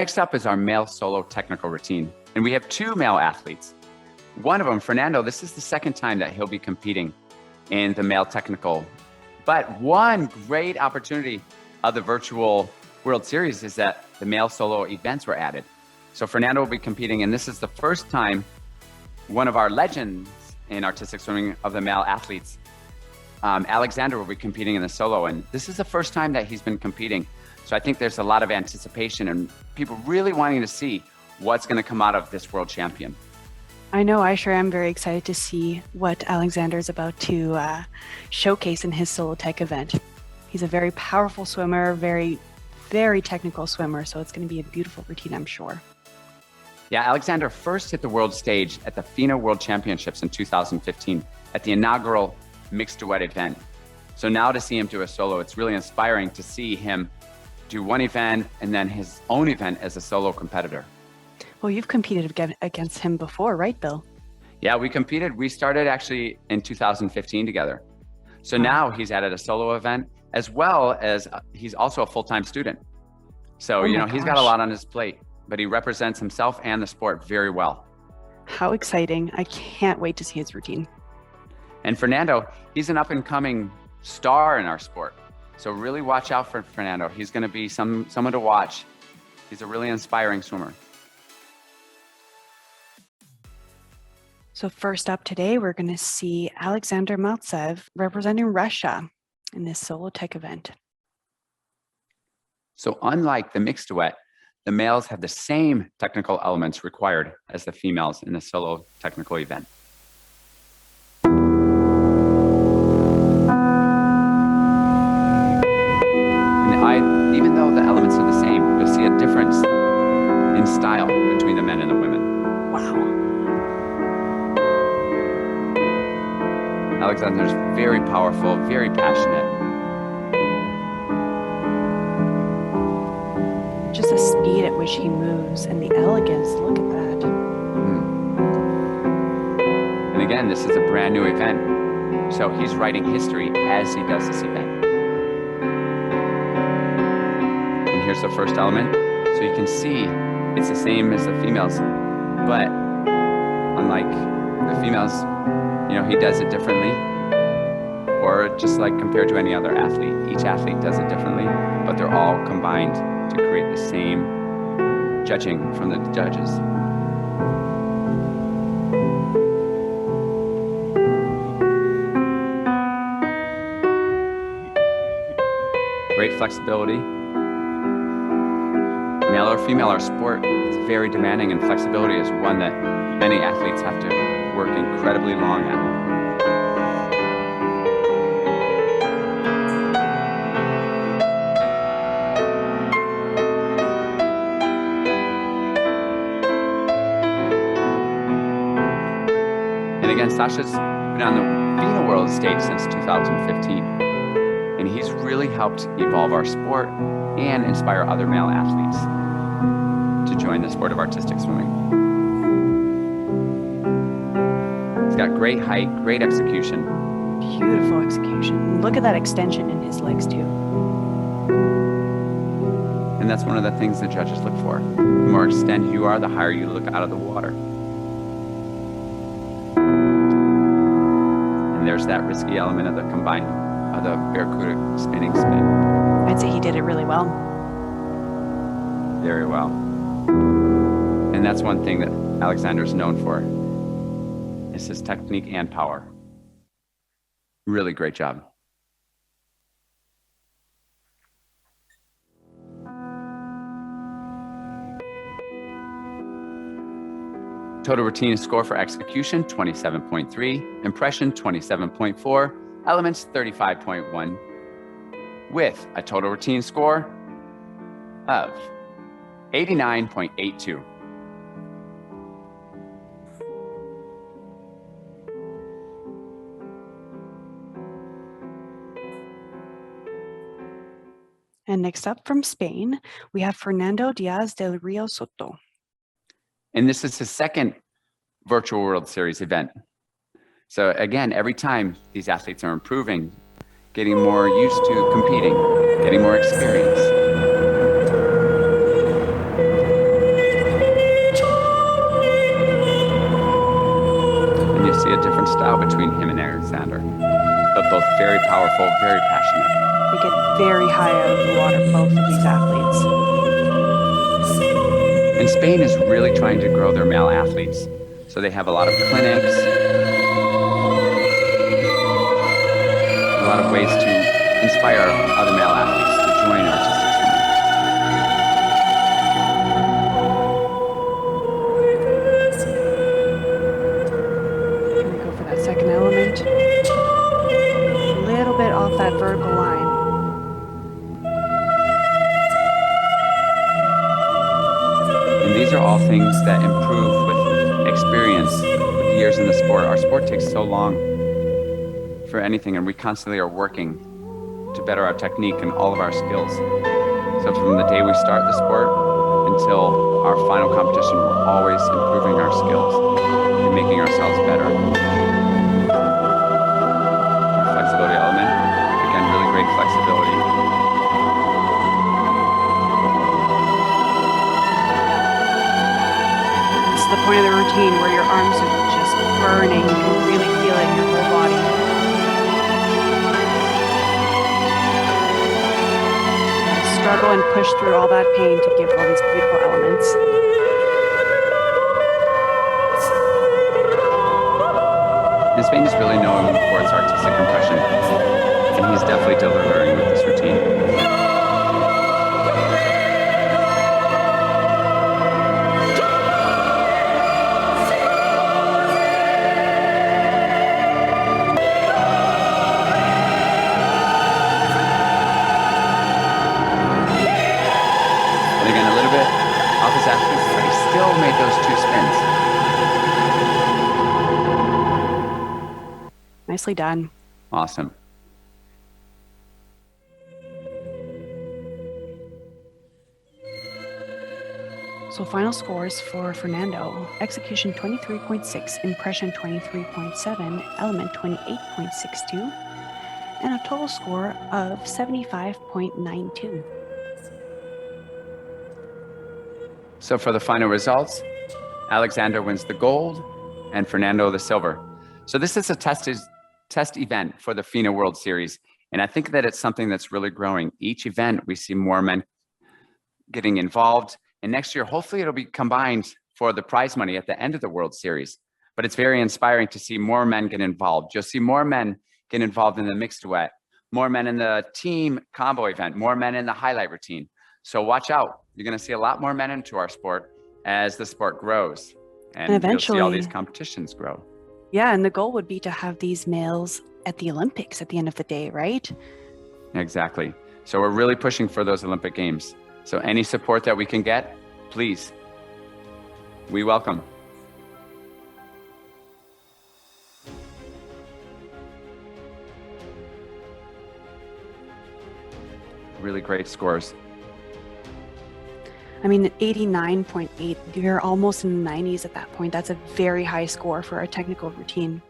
Next up is our male solo technical routine, and we have two male athletes. One of them, Fernando, this is the second time that he'll be competing in the male technical. But one great opportunity of the virtual World Series is that the male solo events were added. So Fernando will be competing, and this is the first time one of our legends in artistic swimming of the male athletes, Aleksandr, will be competing in the solo, and this is the first time that he's been competing. So I think there's a lot of anticipation and people really wanting to see what's going to come out of this world champion. I know, I sure am very excited to see what Aleksandr is about to showcase in his solo tech event. He's a very powerful swimmer, very technical swimmer, so it's going to be a beautiful routine, I'm sure. Yeah, Aleksandr first hit the world stage at the FINA World Championships in 2015 at the inaugural mixed duet event. So now to see him do a solo, it's really inspiring to see him do one event and then his own event as a solo competitor. Well, you've competed against him before, right, Bill? Yeah, we competed. We started actually in 2015 together. So now he's added a solo event as well as he's also a full-time student. So, he's got a lot on his plate, but he represents himself and the sport very well. How exciting. I can't wait to see his routine. And Fernando, he's an up-and-coming star in our sport. So really watch out for Fernando. He's going to be someone to watch. He's a really inspiring swimmer. So first up today, we're going to see Aleksandr Maltsev representing Russia in this solo tech event. So unlike the mixed duet, the males have the same technical elements required as the females in the solo technical event. Even though the elements are the same, you'll see a difference in style between the men and the women. Wow. Aleksandr's very powerful, very passionate. Just the speed at which he moves and the elegance, look at that. And again, this is a brand new event. So he's writing history as he does this event. Here's the first element. So you can see it's the same as the females, but unlike the females, he does it differently, or just like compared to any other athlete. Each athlete does it differently, but they're all combined to create the same judging from the judges. Great flexibility. Male or female, our sport is very demanding, and flexibility is one that many athletes have to work incredibly long at. And again, Sasha's been on the FINA World stage since 2015, and he's really helped evolve our sport and inspire other male athletes to join the sport of artistic swimming. He's got great height, great execution. Beautiful execution. Look at that extension in his legs too. And that's one of the things the judges look for. The more extended you are, the higher you look out of the water. And there's that risky element of the barracuda spinning spin. I'd say he did it really well. Very well. And that's one thing that Aleksandr's known for, is his technique and power. Really great job. Total routine score for execution, 27.3, impression, 27.4, elements, 35.1, with a total routine score of 89.82. And next up from Spain, we have Fernando Diaz del Rio Soto. And this is his second virtual World Series event. So again, every time these athletes are improving, getting more used to competing, getting more experience. very powerful, very passionate. They get very high out of the water, both of these athletes. And Spain is really trying to grow their male athletes. So they have a lot of clinics, a lot of ways to inspire other male athletes to join artistic swimming. Here we go for that second element. A little bit off that vertical line. And these are all things that improve with experience, with years in the sport. Our sport takes so long for anything, and we constantly are working to better our technique and all of our skills. So from the day we start the sport until our final competition, we're always improving our skills and making ourselves better. Our flexibility element, again, really great flexibility. This is the point of the routine where your arms are just burning. You can really feel it in your whole body. Struggle and push through all that pain to give all these beautiful elements. And Spain is really known for its artistic compression, and he's definitely delivering with this routine. And again, a little bit off his axis, but he still made those two spins. Nicely done. Awesome. So final scores for Fernando: execution 23.6, impression 23.7, element 28.62, and a total score of 75.92. So for the final results, Aleksandr wins the gold and Fernando the silver. So this is a test event for the FINA World Series. And I think that it's something that's really growing. Each event, we see more men getting involved. And next year, hopefully it'll be combined for the prize money at the end of the World Series. But it's very inspiring to see more men get involved. You'll see more men get involved in the mixed duet, more men in the team combo event, more men in the highlight routine. So watch out. You're going to see a lot more men into our sport as the sport grows. And eventually, you'll see all these competitions grow. Yeah, and the goal would be to have these males at the Olympics at the end of the day, right? Exactly. So we're really pushing for those Olympic Games. So any support that we can get, please, we welcome. Really great scores. I mean, 89.8, you're almost in the 90s at that point. That's a very high score for a technical routine.